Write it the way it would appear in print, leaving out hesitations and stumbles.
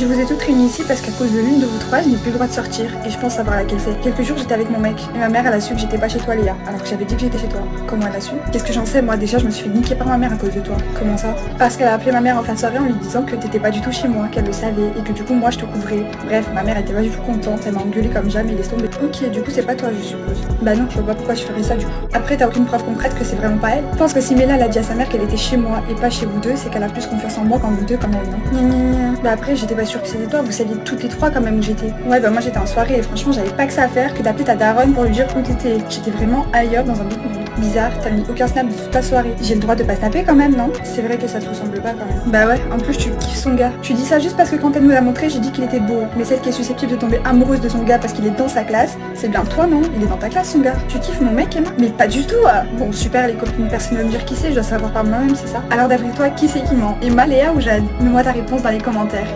Je vous ai toutes réunies ici parce qu'à cause de l'une de vous trois, je n'ai plus le droit de sortir et je pense savoir laquelle c'est. Quelques jours, j'étais avec mon mec et ma mère, elle a su que j'étais pas chez toi, Léa, alors que j'avais dit que j'étais chez toi. Comment elle a su? Qu'est-ce que j'en sais, moi? Déjà, je me suis fait niquer par ma mère à cause de toi. Comment ça? Parce qu'elle a appelé ma mère en fin de soirée en lui disant que t'étais pas du tout chez moi, qu'elle le savait et que du coup, moi, je te couvrais. Bref, ma mère était pas du tout contente, elle m'a engueulée comme jamais, laisse tomber. Ok, du coup, c'est pas toi, je suppose. Bah non, je vois pas pourquoi je ferais ça du coup. Après, t'as aucune preuve concrète que c'est vraiment pas elle. Je pense que si Mela elle a dit à sa mère qu'elle était chez moi et pas chez vous deux, c'est qu'elle a plus confiance en moi qu'en vous deux quand même, non? Gna gna gna. Bah après, j'étais pas sûre que c'était toi, vous saviez toutes les trois quand même où j'étais. Ouais, bah moi j'étais en soirée et franchement, j'avais pas que ça à faire que d'appeler ta daronne pour lui dire où t'étais. J'étais vraiment ailleurs dans un autre monde. Bizarre, t'as mis aucun snap de toute la soirée. J'ai le droit de pas snapper quand même, non? C'est vrai que ça te ressemble pas quand même. Bah ouais, en plus tu kiffes son gars. Tu dis ça juste parce que quand elle nous l'a montré, j'ai dit qu'il était beau. Mais celle qui est susceptible de tomber amoureuse de son gars parce qu'il est dans sa classe, c'est bien toi, non? Il est dans ta classe son gars. Tu kiffes mon mec, Emma? Mais pas du tout. Bon, super, les copines, personne va me dire qui c'est, je dois savoir par moi-même, c'est ça? Alors d'après toi, qui c'est qui ment? Emma, Léa ou Jade? Mets-moi ta réponse dans les commentaires.